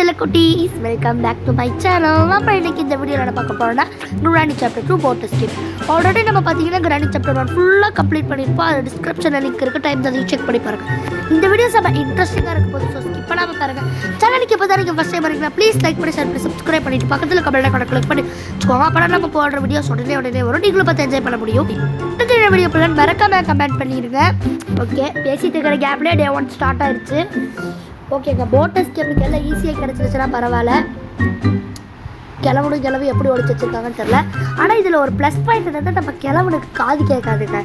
செல்ல குட்டீஸ், welcome back to my channel. நம்ம இன்னைக்கு இந்த வீடியோவில் என்ன பார்க்க போகிறோம்னா Granny chapter 2 boat escape. Already நம்ம பார்த்தீங்கன்னா கிரானி சாப்டர் 1 ஃபுல்லாக கம்ப்ளீட் பண்ணியிருப்போம். அது டிஸ்கிரிப்ஷனில் லிங்க் இருக்குது, டைம் தான் செக் பண்ணி பாருங்கள். இந்த வீடியோஸ் நம்ம இன்ட்ரெஸ்டிங்காக இருக்கும் போது ஸோ ஸ்கிப் பண்ணாமல் பாருங்கள். சேனலுக்கு இப்போ தான் நீங்கள் ஃபஸ்ட் டைம் வரீங்களா, ப்ளீஸ் லைக் பண்ணி ஷேர் பண்ணி சப்ஸ்கிரைப் பண்ணிட்டு பக்கத்தில் கமெண்ட் கிளிக் பண்ணி வச்சுக்கோங்க. அப்போ நம்ம போடுற வீடியோஸ் உடனே வரும், நீங்களும் பார்த்து என்ஜாய் பண்ண முடியும். வீடியோ பிளான் மறக்காம கமெண்ட் பண்ணிடுங்க. ஓகே, பேசிட்டு இருக்கிற கேப்லேயே டே 1 ஸ்டார்ட் ஆயிடுச்சு. ஓகேங்க, போட்டஸ் கேமிக்கு எல்லாம் ஈஸியாக கிடச்சிருச்சுன்னா பரவாயில்ல. கிளவு எப்படி ஒழிச்சு வச்சுருக்காங்கன்னு தெரில. ஆனால் இதில் ஒரு ப்ளஸ் பாயிண்ட் என்னன்னா, நம்ம கிளவனுக்கு காது கேட்காதுங்க.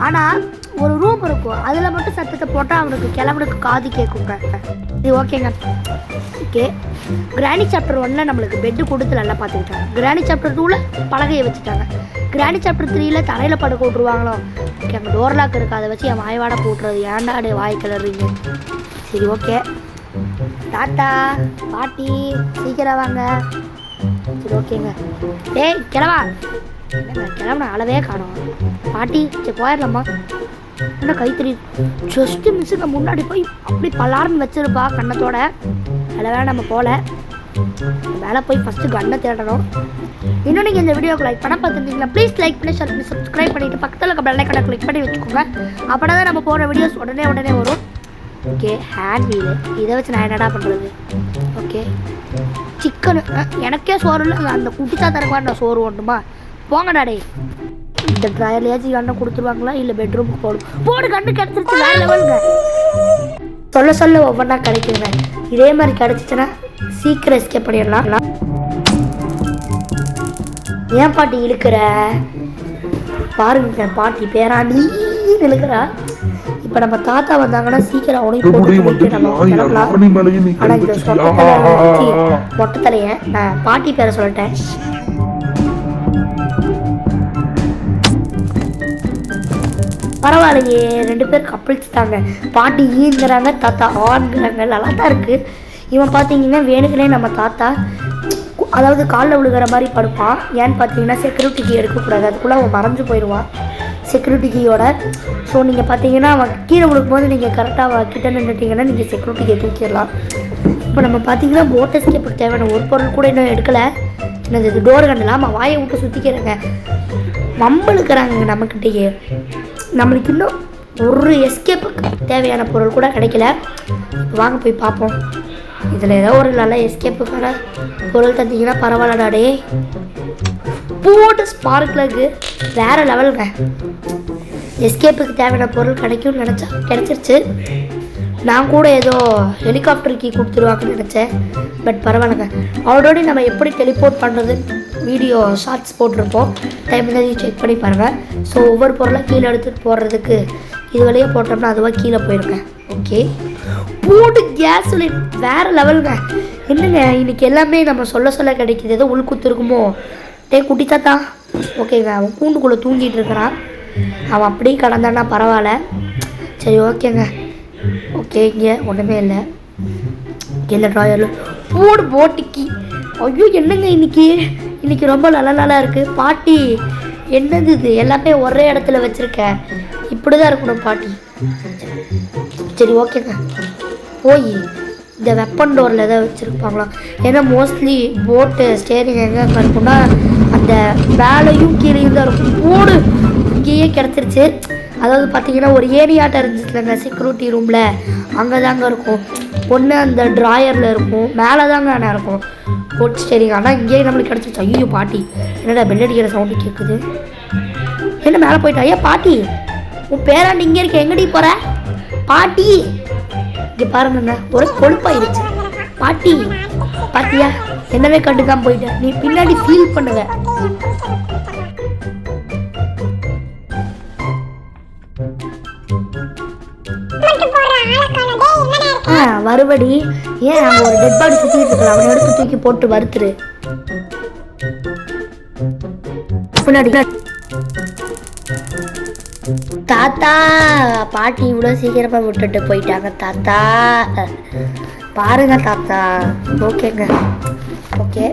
ஆனால் ஒரு ரூம் இருக்கும், அதில் மட்டும் சத்தத்தை போட்டால் அவனுக்கு கிளவனுக்கு காது கேட்குங்க. இது ஓகேங்க. ஓகே, கிரானி சாப்டர் 1 நம்மளுக்கு பெட்டு கொடுத்து நல்லா பார்த்துக்கிட்டாங்க. கிரானி சாப்டர் 2 பலகையை வச்சுட்டாங்க. கிரானி சாப்டர் 3 தரையில் படுக்க விட்ருவாங்களோ. ஓகே, அங்கே டோர் லாக் இருக்குது, அதை வச்சு என் வாய்வாட போட்டுறது. ஏன்டா அப்படியே வாய் கிளறீங்க. சரி ஓகே, டாட்டா பாட்டி சீக்கிரம் வாங்க. சரி ஓகேங்க. டேய் கிளவா, என்னங்க கிளம்புன அளவே காணும். பாட்டி சரி போயிடலாமா. என்ன கைத்தறி ஜஸ்ட்டு மிஸ்ஸுங்க முன்னாடி போய் அப்படி பலார்னு வச்சிருப்பா கண்ணத்தோட. அதில் வேணா நம்ம போகல, மேலே போய் ஃபஸ்ட்டு கண்ணை தேடணும். இன்னும் நீங்கள் இந்த வீடியோக்கு லைக் பண்ண பார்த்துருந்தீங்களா, ப்ளீஸ் லைக் பண்ணி ஷேர் பண்ணி சப்ஸ்கிரைப் பண்ணிவிட்டு பக்கத்தில் பெல் ஐகானை கிளிக் பண்ணி வச்சுக்கோங்க. அப்போ தான் நம்ம போகிற வீடியோஸ் உடனே வரும். ஓகே, ஹேண்ட் வீலு இதை வச்சு நான் என்னடா பண்ணுறது. ஓகே, சிக்கனு எனக்கே சோறு இல்லை, அந்த குட்டிச்சா தரக்குவா நான் சோறு ஓட்டுமா. போங்கடா டே. இந்த ட்ராயர்லையாச்சும் கண்ணை கொடுத்துருவாங்களா, இல்லை பெட்ரூமுக்கு போடு கண்ணு கிடச்சிருச்சு. வேறு லெவலுங்க. சொல்ல ஒவ்வொன்றா கிடைக்குங்க. இதே மாதிரி கிடச்சிச்சுன்னா சீக்கிரம் எஸ்கேப் பண்ணிடலாம். ஏன் பாட்டி இழுக்கிற பாருங்க, பாட்டி பேராண்டி இழுக்கிறா. இப்போ நம்ம தாத்தா வந்தாங்கன்னா சீக்கிரம் அவனையும் போட்டு நம்ம கிளம்பலாம். ஆனால் இந்த மொட்டை தலையை நான் பாட்டி பேரை சொல்லிட்டேன். பரவாயில்லையே, 2 பேர் கப்பிள்ஸ் தாங்க. பாட்டி ஈங்கிறாங்க, தாத்தா ஆன்கிறாங்க, நல்லா தான் இருக்குது. இவன் பார்த்தீங்கன்னா வேணுக்குனே நம்ம தாத்தா அதாவது காலில் விழுகிற மாதிரி படுப்பான். ஏன்னு பார்த்தீங்கன்னா செக்யூரிட்டி கீ எடுக்கக்கூடாது, அதுக்குள்ளே அவன் மறைஞ்சு போயிடுவான் செக்யூரிட்டி கீயோட. ஸோ நீங்கள் பார்த்தீங்கன்னா அவன் கீழே விழுக்கும்போது நீங்கள் கரெக்டாக கிட்ட நின்றுட்டிங்கன்னா நீங்கள் செக்யூரிட்டி கீ தூக்கிடலாம். இப்போ நம்ம பார்த்தீங்கன்னா போட் எஸ்கேப்புக்கு தேவையான ஒரு பொருள் கூட இன்னும் எடுக்கலை. என்னது இது, டோர் கண்டலாம். நம்ம வாயை விட்டு சுற்றிக்கிறேங்க, வம்பளுக்கிறாங்க நம்மக்கிட்டேயே. நம்மளுக்கு இன்னும் ஒரு எஸ்கேப்புக்கு தேவையான பொருள் கூட கிடைக்கல. வாங்க போய் பார்ப்போம். இதில் ஏதோ ஒரு நல்ல எஸ்கேப்புக்கான பொருள் தந்தீங்கன்னா பரவாயில்லடாடே. போட்டு ஸ்பார்க்லக்கு வேறு லெவலுங்க. எஸ்கேப்புக்கு தேவையான பொருள் கிடைக்கும்னு நினச்சா கிடைச்சிருச்சு. நான் கூட ஏதோ ஹெலிகாப்டர் கீ கொடுத்துருவாங்கன்னு நினச்சேன், பட் பரவாயில்லைங்க. ஆல்ரெடி நம்ம எப்படி டெலிபோர்ட் பண்ணுறது வீடியோ ஷார்ட்ஸ் போட்டிருப்போம், டைம் தான் செக் பண்ணி பாருங்கள். ஸோ ஒவ்வொரு பொருளாக கீழே எடுத்துகிட்டு போடுறதுக்கு இது வழியாக போட்டோம்னா அதுவாக கீழே போயிருங்க. ஓகே, போட்டு கேஸ் லைட் வேறு லெவலுங்க. என்னங்க இன்றைக்கி எல்லாமே நம்ம சொல்ல கிடைக்கிது. ஏதோ உள்குத்து இருக்குமோ. டே குட்டி தாத்தா. ஓகேங்க, அவன் கூண்டுக்குள்ளே தூங்கிட்டு இருக்கிறான். அவன் அப்படியே கடந்தான்னா பரவாயில்ல. சரி ஓகேங்க. ஓகே, இங்கே ஒன்றுமே இல்லை. எல்லா ட்ராயரும் போடு போட்டிக்கு. ஐயோ என்னங்க இன்னைக்கு ரொம்ப நல்லா இருக்குது. பாட்டி என்னது இது, எல்லாமே ஒரே இடத்துல வச்சுருக்கேன். இப்படி தான் இருக்கணும் பாட்டி. சரி ஓகேங்க, போய் இந்த வெப்பன் டோரில் எதாவது வச்சுருப்பாங்களா. ஏன்னா மோஸ்ட்லி போட்டு ஸ்டேரிங் எங்கே இருக்குன்னா அந்த வேலையும் கீழேயும் தான் இருக்கும். போடு இங்கேயே கிடச்சிருச்சு. அதாவது பார்த்தீங்கன்னா ஒரு ஏரியாட்டம் இருந்துச்சுலங்க செக்யூரிட்டி ரூமில், அங்கே தாங்க இருக்கும். ஒன்று அந்த ட்ராயரில் இருக்கும், மேலே தாங்க ஆனால் இருக்கும் போட் ஸ்டேரிங். ஆனால் இங்கேயே நம்மளுக்கு கிடச்சிருச்சு. ஐயோ பாட்டி, என்னடா பெல் அடிக்கிற சவுண்டு கேட்குது. என்ன மேலே போயிட்டா? ஐயா பாட்டி, உன் பேராண்டி இங்கே இருக்க, எங்கடி போகிற பாட்டி? இங்கே பாருங்க, ஒரு கொழுப்பாயிருச்சு பாட்டி. பாத்தியா, என்னவே கண்டுக்காம போயிட்டேன். நீ பின்னாடி ஃபீல் பண்ணுவ. வருவடி. ஏன் அங்கே ஒரு டெட் பாடி சுற்றிட்டு இருக்கலாம், அவனை எடுத்து தூக்கி போட்டு வறுத்துரு. பின்னாடி தாத்தா பாட்டி இவ்வளோ சீக்கிரமாக விட்டுட்டு போயிட்டாங்க. தாத்தா பாருங்க தாத்தா. ஓகேங்க, ஓகே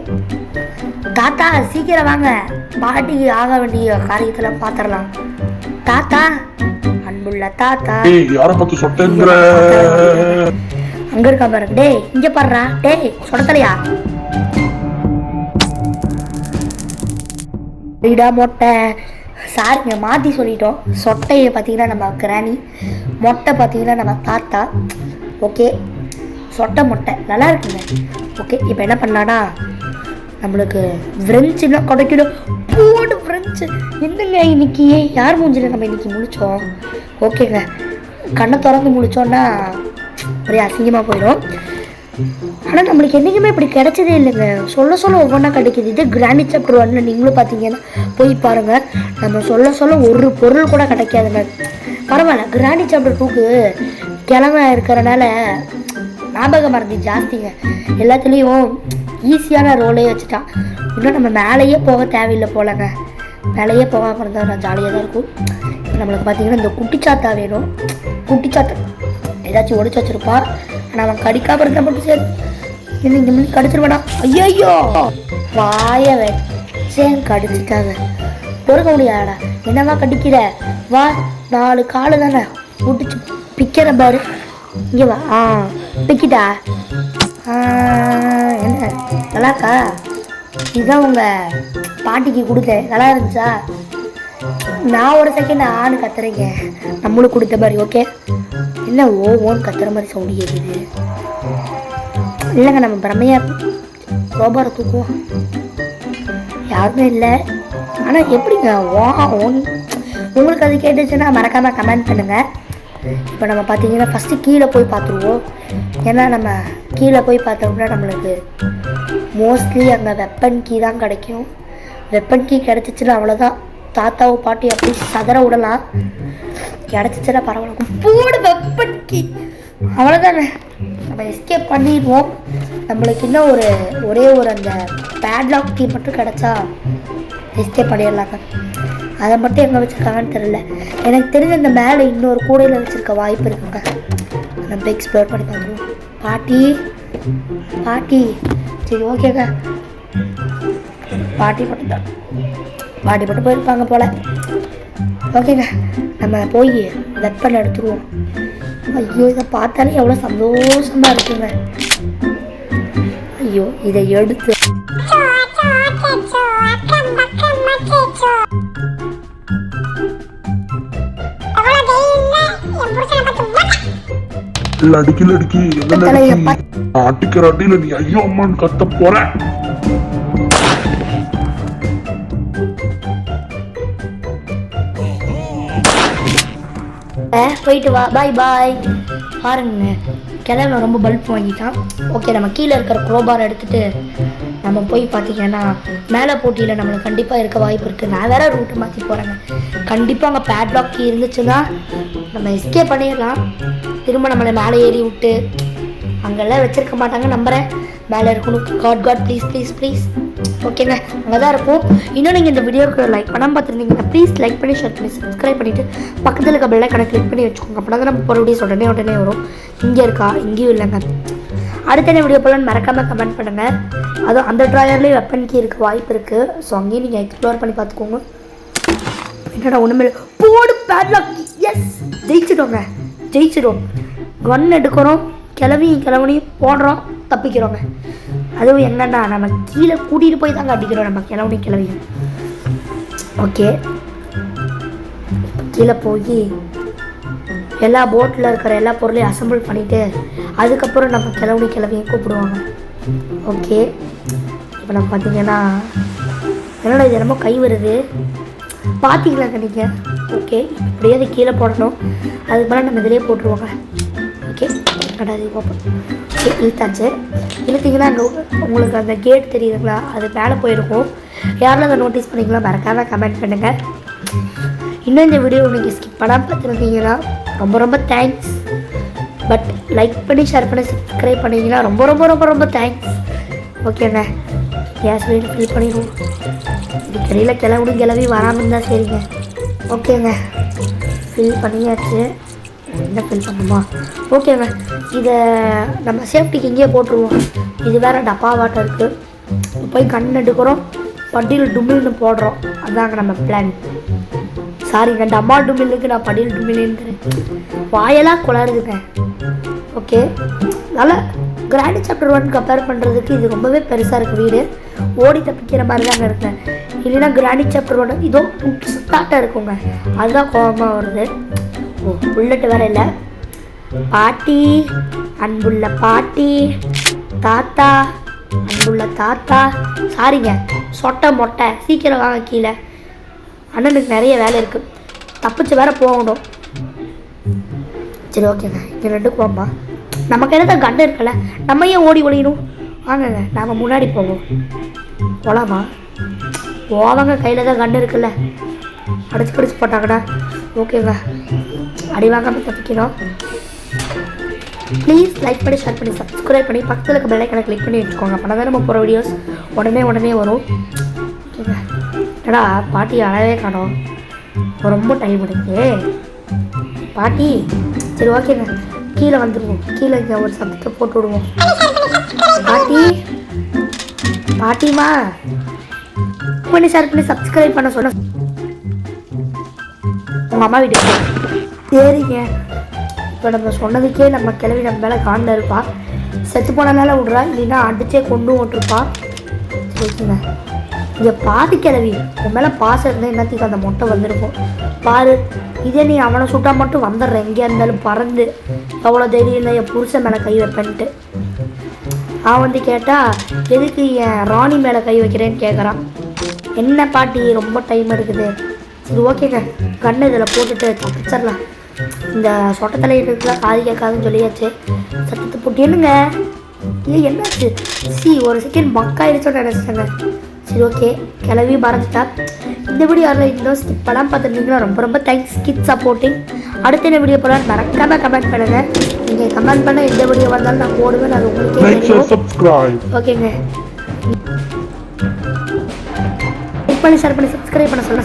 தாத்தா சீக்கிரம் வாங்க, பாட்டிக்கு ஆக வேண்டிய காரியத்தெல்லாம் பார்த்துடலாம். தாத்தா, அன்புள்ள தாத்தா. யாரை பார்த்து சொட்டேங்கிற? அங்கே இருக்கா பாருங்க. டேய் இங்கே பாடுறா. டேய் சொடத்தலையா வீடா மொட்டை. சாரிங்க மாற்றி சொல்லிட்டோம். சொட்டையை பார்த்தீங்கன்னா நம்ம கிராணி, மொட்டை பார்த்தீங்கன்னா நம்ம தாத்தா. ஓகே சொட்டை மொட்டை நல்லா இருக்குங்க. ஓகே இப்போ என்ன பண்ணலான்னா நம்மளுக்கு ஃப்ரெஞ்சுலாம் கிடைக்கணும். போடு ஃப்ரெஞ்சு என்னங்க இன்னைக்கு யார் மூஞ்சில் நம்ம இன்னைக்கு முழிச்சோம். ஓகேங்க கண்ணை திறந்து முழிச்சோன்னா ஒரே அசிங்கமாக போயிடும். ஆனால் நம்மளுக்கு என்றைக்குமே இப்படி கிடைச்சதே இல்லைங்க. சொல்ல சொல்ல ஒவ்வொன்றா கிடைக்கிது. இது கிராண்டி சாப்டர் 1 நீங்களும் பார்த்தீங்கன்னா போய் பாருங்கள். நம்ம சொல்ல சொல்ல ஒரு பொருள் கூட கிடைக்காதுங்க. பரவாயில்ல கிராண்டி சாப்டர் 2க்கு கிழமை இருக்கிறனால ஞாபக மறதி ஜாஸ்திங்க. எல்லாத்துலேயும் ஈஸியான ரோலே வச்சுட்டான். இன்னும் நம்ம மேலேயே போக தேவையில்லை போலங்க. மேலேயே போகாமல் இருந்தால் நான் ஜாலியாக தான் இருக்கும். நம்மளுக்கு பார்த்தீங்கன்னா இந்த குட்டிச்சாத்தா வேணும். குட்டிச்சாத்தா ஏதாச்சும் ஒடிச்சு வச்சுருப்பா. ஆனால் அவன் கடிக்காமல் இருந்தால் மட்டும் சரி. இன்னும் இந்த மணி கடிச்சிருவேடா. ஐயோ வாயை வச்சேன் கடிச்சிட்டாங்க. பொறுக்க முடியாடா. என்னவா கடிக்கிற வா 4 காலு தானே விட்டுச்சு பிக்கிற பாரு. இங்கே வா. பிக்கிட்டா என்ன நல்லாக்கா? இதுதான் உங்கள் பாட்டிக்கு கொடுத்தேன். நல்லா இருந்துச்சா? நான் ஒரு செகண்ட் ஆணு கத்துறேங்க நம்மளும் கொடுத்த மாதிரி. ஓகே என்ன ஓன்னு கத்துற மாதிரி சவுண்டு கேட்குது. இல்லைங்க நம்ம பிரமையாக ரோபாரை தூக்குவோம். யாருமே இல்லை. ஆனால் எப்படிங்க ஓன் உங்களுக்கு அது கேட்டுச்சுன்னா மறக்காமல் கமெண்ட் பண்ணுங்கள். இப்போ நம்ம பார்த்தீங்கன்னா ஃபஸ்ட்டு கீழே போய் பார்த்துருவோம். ஏன்னா நம்ம கீழே போய் பார்த்தோம்னா நம்மளுக்கு மோஸ்ட்லி அங்கே வெப்பன் கீ தான் கிடைக்கும். வெப்பன் கீ கிடச்சிச்சுன்னா அவ்வளோதான். தாத்தாவை பாட்டி அப்படி சதற விடலாம். கிடச்சிச்சுன்னா பரவாயில்ல. போடு வெப்பன் கீ அவ்வளோதானே. நம்ம எஸ்கேப் பண்ணிடுவோம். நம்மளுக்கு இன்னும் ஒரே ஒரு அந்த பேட்லாக் கீ மட்டும் கிடச்சா எஸ்கேப் பண்ணிடலாங்க. அதை மட்டும் எங்கே வச்சுருக்காங்கன்னு தெரியல. எனக்கு தெரிஞ்ச அந்த மேலே இன்னொரு கூடையில் வச்சுருக்க வாய்ப்பு இருக்குங்க. நம்ம எக்ஸ்ப்ளோர் பண்ணி பார்த்துருவோம். பாட்டி பாட்டி சரி ஓகேங்க. பாட்டி மட்டும் போயிருப்பாங்க போல். ஓகேங்க நம்ம போய் வெப்பன் எடுத்துருவோம். ஐயோ இதை பார்த்தாலே எவ்வளோ சந்தோஷமாக இருக்குங்க. ஐயோ இதை எடுத்து லடிக்கி அடிக்கிற அடியில நீ ஐயோ அம்மான்னு கத்த போற. போயிட்டு வா. பாய் பாய். பாருங்க கிளம்ப ரொம்ப பல்ப் வாங்கிட்டான். ஓகே நம்ம கீழே இருக்கிற குரோபார் எடுத்துகிட்டு நம்ம போய் பார்த்தீங்கன்னா மேலே போட்டியில் நம்மளுக்கு கண்டிப்பாக இருக்க வாய்ப்பு இருக்குது. நான் வேறு ரூட்டை மாற்றி போகிறேங்க. கண்டிப்பாக அங்கே பேட்லாக் கீ இருந்துச்சுன்னா நம்ம எஸ்கேப் பண்ணிடலாம். திரும்ப நம்மளை மேலே ஏறி விட்டு அங்கெல்லாம் வச்சுருக்க மாட்டாங்க நம்புகிறேன். மேலே இருக்கணும். God please please please. ஓகேங்க அங்கே தான் இருக்கும். இன்னும் நீங்கள் இந்த வீடியோக்கு லைக் பண்ணாமல் பார்த்துருந்தீங்கன்னா ப்ளீஸ் லைக் பண்ணி ஷேர் பண்ணி சப்ஸ்கிரைப் பண்ணிவிட்டு பக்கத்தில் இருக்க பெல் ஐகானை கிளிக் பண்ணி வச்சுக்கோங்க. அப்படின்னா தான் நம்ம போகிற வீடியோஸ் உடனே வரும். இங்கே இருக்கா இங்கேயும் இல்லைங்க. அடுத்த வீடியோ போலன்னு மறக்காமல் கமெண்ட் பண்ணுங்கள். அதுவும் அந்த ட்ராயர்லேயும் வெப்பன் கீ இருக்க வாய்ப்பு இருக்குது. ஸோ அங்கேயும் நீங்கள் எக்ஸ்ப்ளோர் பண்ணி பார்த்துக்கோங்க. என்னடா ஒன்றுமே இல்லை. போடு பேட்லாக். எஸ் ஜெயிச்சிடும். கன் எடுக்கிறோம். கிளவனையும் போடுறோம். தப்பிக்கிறோங்க. அதுவும் என்னன்னா நம்ம கீழே கூட்டிகிட்டு போய் தாங்க அடிக்கிறோம் நம்ம கிளவியும். ஓகே கீழே போய் எல்லா போட்டில் இருக்கிற எல்லா பொருளையும் அசம்பிள் பண்ணிவிட்டு அதுக்கப்புறம் நம்ம கிளவியும் கூப்பிடுவாங்க. ஓகே இப்போ நம்ம பார்த்தீங்கன்னா என்னோட இது என்னமோ கை வருது பார்த்தீங்களாங்க நீங்கள். ஓகே இப்படியே அதை கீழே போடணும். அதுக்கு மேலே நம்ம இதிலே போட்டுருவோங்க. ஓகே கடாது ஓப்பன். ஓகே இழுத்தாச்சு. இழுத்திங்கன்னா அங்கே உங்களுக்கு அந்த கேட் தெரியுதுங்களா அது மேலே போயிருக்கும். யாரெல்லாம் அதை நோட்டீஸ் பண்ணிக்கலாம் மறக்காமல் கமெண்ட் பண்ணுங்கள். இன்னும் இந்த வீடியோ நீங்கள் ஸ்கிப் பண்ணாமல் பார்த்துருந்தீங்கன்னா ரொம்ப தேங்க்ஸ். பட் லைக் பண்ணி ஷேர் பண்ணி சப்ஸ்கிரைப் பண்ணிங்கன்னா ரொம்ப தேங்க்ஸ். ஓகேங்க கேஸ் வீடு ஃபில் பண்ணிடுவோம். இது கடையில் கிளவி வராமல் இருந்தால் சரிங்க. ஓகேங்க ஃபில் பண்ணியாச்சு. என்ன ஃபில் பண்ணுமா? ஓகேங்க இதை நம்ம சேஃப்டிக்கு இங்கேயே போட்டுருவோம். இது வேறு டப்பாவாட்டம் இருக்குது. போய் கண் எடுக்கிறோம். படியில் டுமில்னு போடுறோம். அதாங்க நம்ம பிளான். சாரிங்க டம்மா டுமில்லுக்கு நான் படியில் டுமில்லுன்னு வாயெல்லாம் குளருதுங்க. ஓகே நல்லா கிராண்டி சாப்டர் 1 கம்பேர் பண்ணுறதுக்கு இது ரொம்பவே பெருசாக இருக்குது வீடு. ஓடி தப்பிக்கிற மாதிரி தாங்க இருக்கேன். இல்லைன்னா கிராண்டி சாப்டர் 1 இதோ ஸ்டார்ட்டாக இருக்குங்க, அதுதான் கோபமாக வருது. ஓ புல்லட்டு வேற இல்லை. பாட்டி, அன்புள்ள பாட்டி, தாத்தா, அன்புள்ள தாத்தா, சாரிங்க சொட்டை மொட்டை, சீக்கிரம் வாங்க கீழே, அண்ணனுக்கு நிறைய வேலை இருக்குது, தப்பிச்சு வேற போகணும். சரி ஓகேங்க, இங்கே 2 போம்பா. நமக்கு என்ன கண்டு இருக்கல, நம்ம ஏன் ஓடி ஒழியணும்? வாங்கங்க நாம் முன்னாடி போவோம். போகலாமா? போவாங்க, கையில் தான் கண்டு இருக்குல்ல, அடிச்சு போட்டாங்கண்ணா. ஓகேங்க, அடி வாங்காமல் தப்பிக்கணும். ப்ளீஸ் லைக் பண்ணி ஷேர் பண்ணி சப்ஸ்கிரைப் பண்ணி பக்கத்தில் இருக்க பெல் ஐக்கனை கிளிக் பண்ணி வச்சுக்கோங்க. அப்போ தான் நம்ம போகிற வீடியோஸ் உடனே வரும். ஓகேங்க. என்னடா பாட்டி அழவே காணோம், ரொம்ப டைம் எடுக்கு பாட்டி. சரி ஓகேங்க, கீழே வந்துடுவோம். கீழே இங்கே ஒரு சத்தத்தை போட்டு விடுவோம். பாட்டிமா பண்ணி ஷேர் பண்ணி சப்ஸ்கிரைப் பண்ண சொன்ன உங்கள் அம்மா வீட்டுக்கு. சரிங்க, இப்போ நம்ம சொன்னதுக்கே நம்ம கிளவி நம்ம மேலே காண்டில் இருப்பா. செத்து போனனால விட்றா, இல்லைன்னா அடிச்சே கொண்டு ஓட்டிருப்பா. சரிங்க, இங்கே பாதி கிளவி உன் மேலே பாசம் இருந்தால் என்னத்துக்கு அந்த மொட்டை வந்திருக்கும் பாரு. இதே நீ அவனை சுட்டா மட்டும் வந்துடுறேன், எங்கேயா இருந்தாலும் பறந்து. எவ்வளோ தைரியம் இல்லை என் புருஷன் மேலே கை வைப்பேன்ட்டு. அவன் வந்து கேட்டால் எதுக்கு என் ராணி மேலே கை வைக்கிறேன்னு கேட்குறான். என்ன பாட்டி ரொம்ப டைம் எடுக்குது. சரி ஓகேங்க, கண்ணு இதில் போட்டுட்டு தப்பிச்சிடலாம். இந்த சொட்ட தலையிட்டுலாம் காது கேட்காதுன்னு சொல்லியாச்சு. சத்தத்தை போட்டு என்னங்க என்னாச்சு? ஒரு செகண்ட் மக்காயிடுச்சோன்னு நினச்சிட்டேங்க. சரி ஓகே, கிளவி மறந்துட்டா. இந்த வீடியோ யாரில் இன்னும் ஸ்கிப் பண்ணாமல் பார்த்துருந்தீங்கன்னா ரொம்ப தேங்க்ஸ். Keep supporting. அடுத்த என்ன வீடியோ போடலாம் மறக்காமல் கமெண்ட் பண்ணுங்கள். நீங்கள் கமெண்ட் பண்ண எந்த வீடியோ வந்தாலும் நான் போடுவேன், அது உங்களுக்கே தெரியும். ஓகேங்க, லைக் பண்ணி ஷேர் பண்ணி சப்ஸ்கிரைப் பண்ண சொல்ல